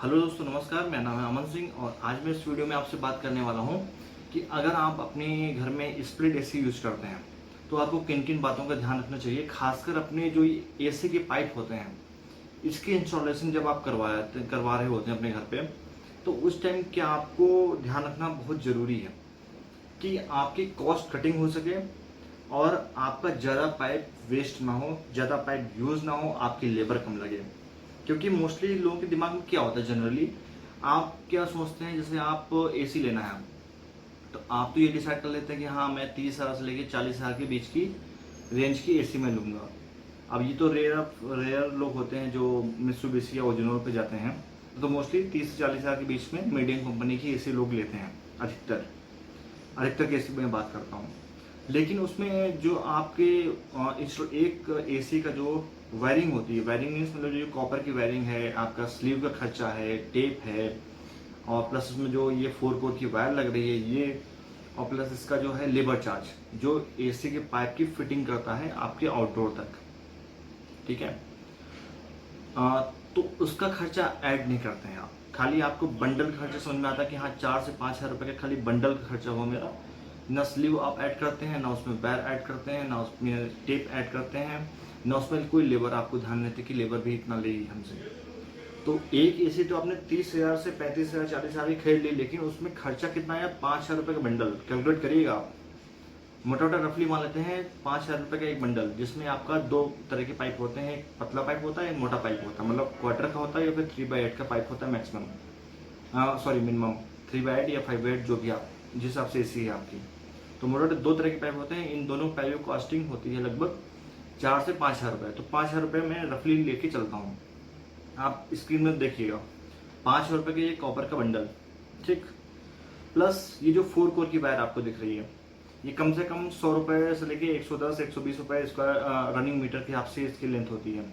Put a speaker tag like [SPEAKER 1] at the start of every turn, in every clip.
[SPEAKER 1] Hello दोस्तों, नमस्कार। मेरा नाम है अमन सिंह और आज मैं इस वीडियो में आपसे बात करने वाला हूं कि अगर आप अपने घर में स्प्लिट एसी यूज करते हैं तो आपको किन किन बातों का ध्यान रखना चाहिए। खासकर अपने जो एसी के पाइप होते हैं, इसकी इंस्टॉलेशन जब आप करवा रहे होते हैं अपने घर पे, तो उस टाइम क्या आपको ध्यान रखना बहुत ज़रूरी है कि आपकी कॉस्ट कटिंग हो सके और आपका ज़्यादा पाइप वेस्ट ना हो, ज़्यादा पाइप यूज़ ना हो, आपकी लेबर कम लगे। क्योंकि मोस्टली लोगों के दिमाग में क्या होता है, जनरली आप क्या सोचते हैं, जैसे आप एसी लेना है तो आप तो ये डिसाइड कर लेते हैं कि हाँ मैं 30,000 से लेके 40,000 के बीच की रेंज की एसी में लूँगा। अब ये तो रेयर रेयर लोग होते हैं जो मित्सुबिशी या ओजोनोर पे जाते हैं, तो मोस्टली 30 से 40,000 के बीच में मीडियम कंपनी की एसी लोग लेते हैं। अधिकतर अधिकतर केस में बात करता हूँ। लेकिन उसमें जो आपके एक एसी का जो वायरिंग होती है, वायरिंग मीन्स मतलब जो कॉपर की वायरिंग है, आपका स्लीव का खर्चा है, टेप है, और प्लस उसमें जो ये 4 कोर की वायर लग रही है ये, और प्लस इसका जो है लेबर चार्ज जो एसी के पाइप की फिटिंग करता है आपके आउटडोर तक, ठीक है। तो उसका खर्चा ऐड नहीं करते हैं आप। खाली आपको बंडल खर्चा समझ में आता है कि हाँ 4 से 5 हज़ार रुपये का खाली बंडल का खर्चा हुआ मेरा। ना स्लीव आप ऐड करते हैं, ना उसमें वायर ऐड करते हैं, ना उसमें टेप ऐड करते हैं, ना उसमें कोई लेबर आपको ध्यान रहती कि लेबर भी इतना लेगी हमसे। तो एक एसी तो आपने 30,000 से 35,000 40,000 की खरीद ली, लेकिन उसमें खर्चा कितना आया? 5,000 रुपये का बंडल। कैलकुलेट करिएगा आप, मोटा मोटा रफली मान लेते हैं 5,000 रुपये का एक बंडल, जिसमें आपका दो तरह के पाइप होते हैं। एक पतला पाइप होता है, एक मोटा पाइप होता है, मतलब क्वार्टर का होता है या फिर 3/8 का पाइप होता है मैक्सिमम, सॉरी मिनिमम 3/8 या 5/8 जो भी आप जिस हिसाब से एसी है आपकी। तो मोटा मोटा दो तरह के पाइप होते हैं। इन दोनों पाइप की कॉस्टिंग होती है लगभग 4 से 5,000 रुपये। तो 5,000 रुपये में रफली लेके चलता हूँ, आप स्क्रीन में देखिएगा। 5,000 रुपये का ये कॉपर का बंडल, ठीक, प्लस ये जो 4 कोर की वायर आपको दिख रही है, ये कम से कम 100 रुपये से लेके 110 120 रुपये स्क्वायर रनिंग मीटर के हिसाब से इसकी लेंथ होती है।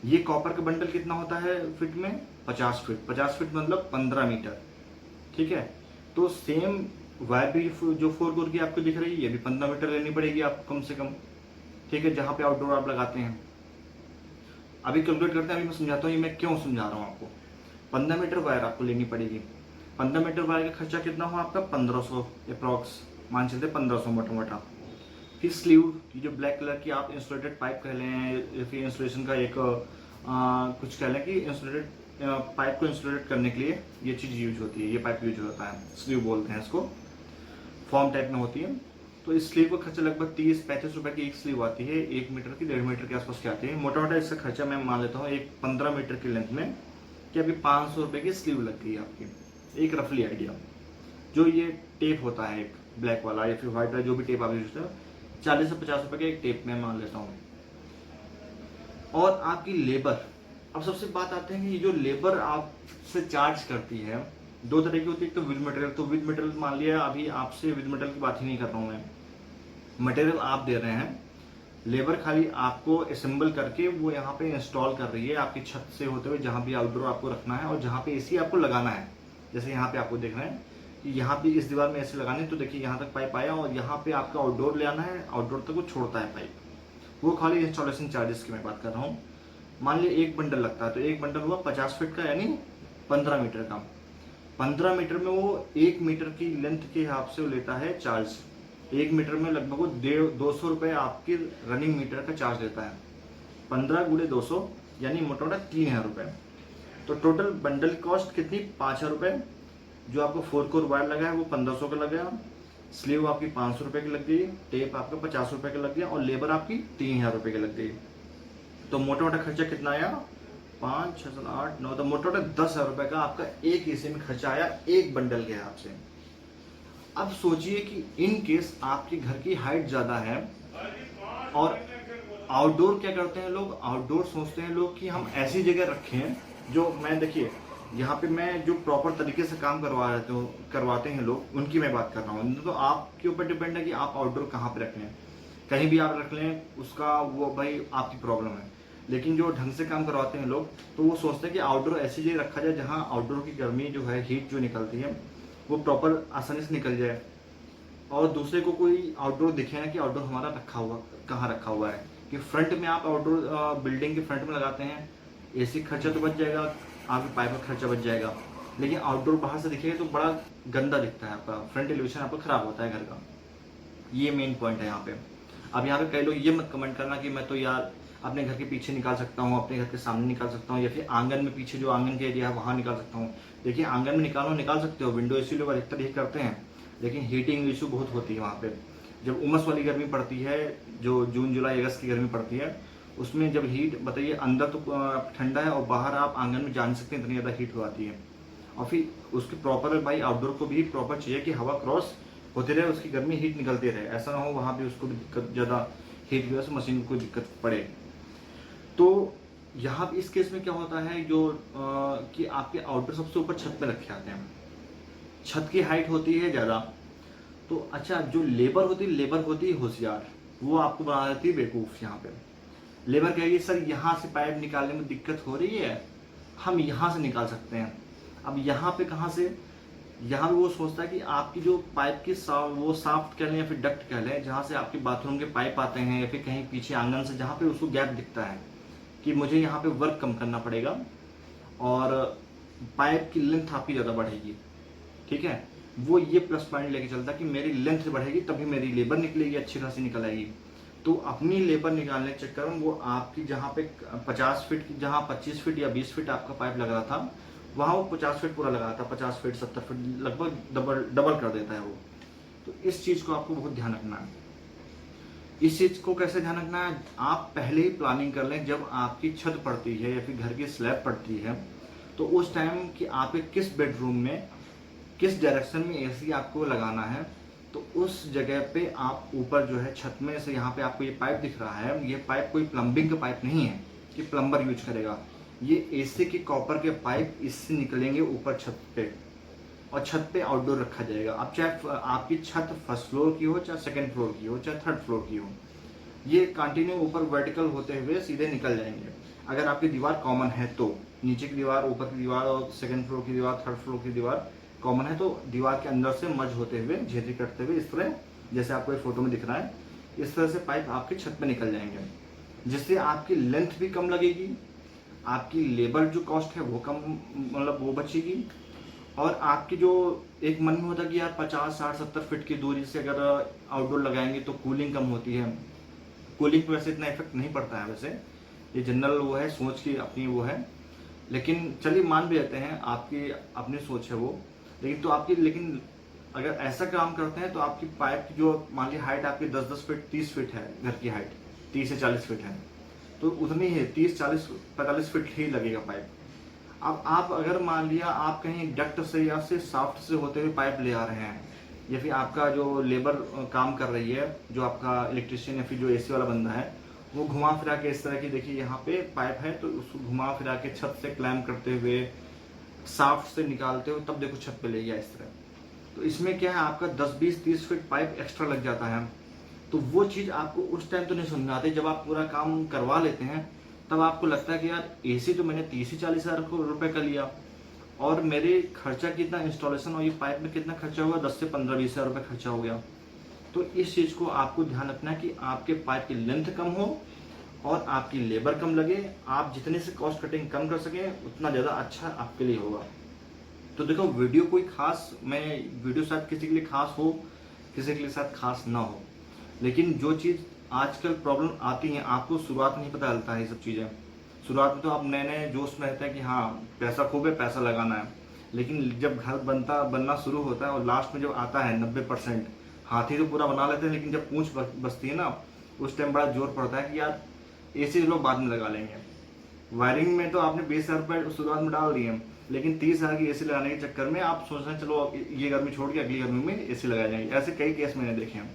[SPEAKER 1] ये कॉपर का बंडल कितना होता है फिट में? 50 फीट। 50 फीट मतलब 15 मीटर, ठीक है। तो सेम वायर भी जो 4 कोर की आपको दिख रही है, ये भी 15 मीटर लेनी पड़ेगी आपको कम से कम, ठीक है, जहाँ पे आउटडोर आप लगाते हैं। अभी कैलकुलेट करते हैं, अभी मैं समझाता हूँ ये मैं क्यों समझा रहा हूँ आपको। 15 मीटर वायर आपको लेनी पड़ेगी। 15 मीटर वायर का खर्चा कितना हुआ आपका? 1500 अप्रॉक्स मान चलते 1500 मोटा मोटा। फिर स्लीव, ये जो ब्लैक कलर की आप इंसुलेटेड पाइप कह लें या फिर इंसुलेशन का एक कुछ कह लें कि इंसुलेटेड पाइप को इंसुलेट करने के लिए ये चीज़ यूज होती है, ये पाइप यूज होता है, स्लीव बोलते हैं इसको, फॉर्म टाइप में होती है। तो इस स्लीव का खर्चा लगभग 30-35 रुपए की एक स्लीव आती है, 1 मीटर की 1.5 मीटर के आसपास की आती है। मोटा मोटा इसका खर्चा मैं मान लेता हूँ एक 15 मीटर की लेंथ में कि अभी 500 रुपये की स्लीव लग गई है आपकी, एक रफली आइडिया। जो ये टेप होता है एक ब्लैक वाला या फिर व्हाइट वाला, जो भी टेप आप यूज करते हो, 40 से 50 रुपए का एक टेप मैं मान लेता हूँ। और आपकी लेबर, अब सबसे बात आते हैं कि ये जो लेबर आपसे चार्ज करती है, दो तरह की होती है। एक तो विद मटेरियल, तो विद मटेरियल मान लिया, अभी आपसे विद मटेरियल की बात ही नहीं कर रहा हूँ मैं। मटेरियल आप दे रहे हैं, लेबर खाली आपको असेंबल करके वो यहाँ पे इंस्टॉल कर रही है आपकी छत से होते हुए, जहाँ भी आउटडोर आपको रखना है और जहाँ पे एसी आपको लगाना है। जैसे यहाँ पे आपको देख रहे हैं कि यहाँ पे इस दीवार में एसी लगानी है, तो देखिए यहाँ तक पाइप आया और यहाँ पे आपका आउटडोर ले आना है, आउटडोर तक वो छोड़ता है पाइप। वो खाली इंस्टॉलेशन चार्जेस की मैं बात कर रहा हूँ। मान लिया एक बंडल लगता है, तो एक बंडल हुआ 50 फीट का, यानी 15 मीटर का। 15 मीटर में वो 1 मीटर की लेंथ के हिसाब से वो लेता है चार्ज। 1 मीटर में लगभग वो 200 रुपये आपकी रनिंग मीटर का चार्ज लेता है। 15 गुणे 200 यानी मोटा मोटा 3,000 रुपये। तो टोटल बंडल कॉस्ट कितनी? 5,000 रुपये। जो आपको 4 कोर वायर लगा है वो 1500 का लग गया, स्लीव आपकी 500 रुपये की लग गई, टेप आपका 50 रुपये का लग गया और लेबर आपकी 3,000 रुपये की लग गई। तो मोटा मोटा खर्चा कितना आया? 5 6 7 8 9, तो मोटा मोटा 10,000 रुपये का आपका एक एसी में खर्चा आया एक बंडल के हिसाब से। अब सोचिए कि इन केस आपके घर की हाइट ज़्यादा है और आउटडोर क्या करते हैं लोग, आउटडोर सोचते हैं लोग कि हम ऐसी जगह रखें जो, मैं देखिए यहाँ पे मैं जो प्रॉपर तरीके से काम करवाते हैं लोग, उनकी मैं बात कर रहा हूँ। तो आपके ऊपर डिपेंड है कि आप आउटडोर कहाँ पे रख लें, कहीं भी आप रख लें, उसका वो भाई आपकी प्रॉब्लम है। लेकिन जो ढंग से काम करवाते हैं लोग, तो वो सोचते हैं कि आउटडोर ऐसी जगह रखा जाए जहाँ आउटडोर की गर्मी जो है, हीट जो निकलती है, वो प्रॉपर आसानी से निकल जाए और दूसरे को कोई आउटडोर दिखे ना कि आउटडोर हमारा रखा हुआ कहाँ रखा हुआ है। कि फ्रंट में आप आउटडोर बिल्डिंग के फ्रंट में लगाते हैं, एसी खर्चा तो बच जाएगा, आपके पाइप का खर्चा बच जाएगा। लेकिन आउटडोर बाहर से दिखेगा तो बड़ा गंदा दिखता है, आपका फ्रंट एलिवेशन आपका ख़राब होता है घर का। ये मेन पॉइंट है यहाँ पे। अब यहाँ पे कई लोग ये मत कमेंट करना कि मैं तो यार अपने घर के पीछे निकाल सकता हूँ, अपने घर के सामने निकाल सकता हूँ, या फिर आंगन में पीछे जो आंगन के एरिया है वहाँ निकाल सकता हूँ। देखिए आंगन में निकाल सकते हो, विंडो एसी लोग अधिकतर यही करते हैं, लेकिन हीटिंग इशू बहुत होती है वहाँ पे। जब उमस वाली गर्मी पड़ती है, जो जून जुलाई अगस्त की गर्मी पड़ती है, उसमें जब हीट, बताइए अंदर तो ठंडा है और बाहर आप आंगन में जा नहीं सकते, इतनी ज़्यादा हीट हो आती है। और फिर उसके प्रॉपर भाई आउटडोर को भी प्रॉपर चाहिए कि हवा क्रॉस होते रहे, उसकी गर्मी हीट निकलती रहे, ऐसा ना हो वहाँ भी उसको भी दिक्कत, ज़्यादा हीट की वजह से मशीन को दिक्कत पड़े। तो यहाँ इस केस में क्या होता है, जो कि आपके आउटडोर सबसे ऊपर छत पे रखे आते हैं, छत की हाइट होती है ज़्यादा। तो अच्छा, जो लेबर होती है होशियार, वो आपको बना देती है बेवकूफ़। यहाँ पे लेबर कहेगी सर यहाँ से पाइप निकालने में दिक्कत हो रही है, हम यहाँ से निकाल सकते हैं। अब यहाँ पे कहाँ से, यहाँ पे वो सोचता है कि आपकी जो पाइप की वो साफ्ट कह लें या फिर डक्ट कह लें, जहाँ से आपके बाथरूम के पाइप आते हैं, या फिर कहीं पीछे आंगन से जहाँ पे उसको गैप दिखता है कि मुझे यहाँ पे वर्क कम करना पड़ेगा और पाइप की लेंथ आपकी ज़्यादा बढ़ेगी, ठीक है। वो ये प्लस पॉइंट लेके चलता है कि मेरी लेंथ बढ़ेगी तभी मेरी लेबर निकलेगी, अच्छी खासी निकल आएगी। तो अपनी लेबर निकालने के चक्कर में वो आपकी जहाँ पे 50 फीट की जहाँ 25 फीट या 20 फीट आपका पाइप लग रहा था, वहाँ वो 50 फीट पूरा लगा था, 50 फीट 70 फीट लगभग डबल कर देता है वो। तो इस चीज़ को आपको बहुत ध्यान रखना है। इस चीज़ को कैसे ध्यान रखना है, आप पहले ही प्लानिंग कर लें, जब आपकी छत पड़ती है या फिर घर की स्लैब पड़ती है, तो उस टाइम कि आपके किस बेडरूम में किस डायरेक्शन में एसी आपको लगाना है, तो उस जगह पे आप ऊपर जो है छत में से, यहाँ पे आपको ये पाइप दिख रहा है, ये पाइप कोई प्लम्बिंग का पाइप नहीं है कि प्लम्बर यूज करेगा। ये एसी के कॉपर के पाइप इससे निकलेंगे ऊपर छत पे, और छत पे आउटडोर रखा जाएगा। अब चाहे आपकी छत फर्स्ट फ्लोर की हो, चाहे सेकंड फ्लोर की हो, चाहे थर्ड फ्लोर की हो, ये कंटिन्यू ऊपर वर्टिकल होते हुए सीधे निकल जाएंगे। अगर आपकी दीवार कॉमन है तो, नीचे की दीवार, ऊपर की दीवार और सेकंड फ्लोर की दीवार, थर्ड फ्लोर की दीवार कॉमन है, तो दीवार के अंदर से मर्ज होते हुए, झेरी कटते हुए, इस तरह जैसे आपको ये फोटो में दिख रहा है, इस तरह से पाइप आपकी छत पे निकल जाएंगे, जिससे आपकी लेंथ भी कम लगेगी, आपकी लेबर जो कॉस्ट है वो कम, मतलब वो बचेगी, और आपकी जो एक मन में होता है कि यार 50 60 70 फीट की दूरी से अगर आउटडोर लगाएंगे तो कूलिंग कम होती है। कूलिंग पर वैसे इतना इफेक्ट नहीं पड़ता है, वैसे ये जनरल वो है, सोच की अपनी वो है, लेकिन चलिए मान भी लेते हैं आपकी अपनी सोच है वो। लेकिन अगर ऐसा काम करते हैं तो आपकी पाइप की जो मान ली हाइट आपकी 10-10 फीट 30 फीट है, घर की हाइट 30 से 40 फीट है, तो उतनी ही 30 40 45 फीट ही लगेगा पाइप। अब आप अगर मान लिया आप कहीं डक्ट से या फिर साफ्ट से होते हुए पाइप ले आ रहे हैं, या फिर आपका जो लेबर काम कर रही है, जो आपका इलेक्ट्रिशियन या फिर जो एसी वाला बंदा है, वो घुमा फिरा के इस तरह की, देखिए यहाँ पे पाइप है तो उसको घुमा फिरा के छत से क्लैम करते हुए, साफ्ट से निकालते हुए, तब देखो छत पे ले गया इस तरह। तो इसमें क्या है, आपका 10 20 30 फीट पाइप एक्स्ट्रा लग जाता है। तो वो चीज़ आपको उस टाइम तो नहीं समझ में आती, जब आप पूरा काम करवा लेते हैं तब आपको लगता है कि यार एसी तो मैंने 30 से 40 हज़ार रुपये का लिया, और मेरे खर्चा कितना, इंस्टॉलेशन और ये पाइप में कितना खर्चा हुआ, 10 से 15-20 हज़ार रुपये खर्चा हो गया। तो इस चीज़ को आपको ध्यान रखना है कि आपके पाइप की लेंथ कम हो और आपकी लेबर कम लगे। आप जितने से कॉस्ट कटिंग कम कर सकें उतना ज़्यादा अच्छा आपके लिए होगा। तो देखो वीडियो कोई खास, मैं वीडियो शायद किसी के लिए खास हो, किसी के लिए शायद खास ना हो, लेकिन जो चीज़ आजकल प्रॉब्लम आती है, आपको शुरुआत में ही पता चलता है ये सब चीज़ें। शुरुआत में तो आप नए नए जोश में रहते हैं कि हाँ पैसा खूब है, पैसा लगाना है, लेकिन जब घर बनना शुरू होता है और लास्ट में जब आता है 90%, हाथी तो पूरा बना लेते हैं, लेकिन जब पूंछ बसती है ना, उस टाइम बड़ा जोर पड़ता है कि यार एसी लोग बाद में लगा लेंगे। वायरिंग में तो आपने 20 हज़ार रुपये शुरुआत में डाल दिए, लेकिन 30 हज़ार की एसी लगाने के चक्कर में आप सोच रहे हैं चलो ये गर्मी छोड़ के अगली गर्मी में एसी लगा जाएंगे। ऐसे कई केस मैंने देखे हैं,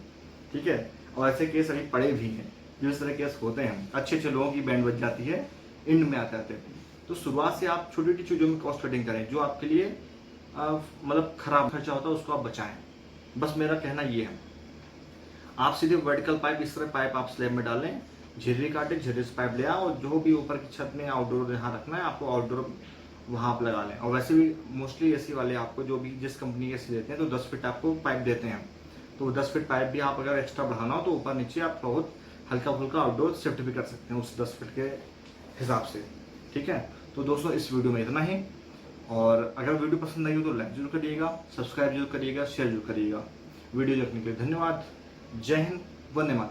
[SPEAKER 1] ठीक है, और ऐसे केस अभी पड़े भी हैं। जो इस तरह केस होते हैं, अच्छे अच्छे लोगों की बैंड बज जाती है एंड में आते आते। तो शुरुआत से आप छोटी छोटी चीज़ों में कॉस्ट कटिंग करें, जो आपके लिए मतलब खराब खर्चा होता है उसको आप बचाएं। बस मेरा कहना ये है, आप सीधे वर्टिकल पाइप, इस तरह पाइप आप स्लैब में डालें, झिर्री काटे, झिर्री से पाइप ले आओ, और जो भी ऊपर की छत में आउटडोर जहाँ रखना है आपको आउटडोर वहाँ आप लगा लें। और वैसे भी मोस्टली एसी वाले आपको जो भी जिस कंपनी के एसी देते हैं तो 10 फीट आपको पाइप देते हैं, तो 10 फीट पाइप भी आप अगर एक्स्ट्रा बढ़ाना हो तो ऊपर नीचे आप बहुत हल्का फुल्का आउटडोर शिफ्ट भी कर सकते हैं उस 10 फीट के हिसाब से, ठीक है। तो दोस्तों इस वीडियो में इतना ही, और अगर वीडियो पसंद आई हो तो लाइक जरूर करिएगा, सब्सक्राइब जरूर करिएगा, शेयर जरूर करिएगा। वीडियो देखने के लिए धन्यवाद। जय हिंद, वंदे मातरम।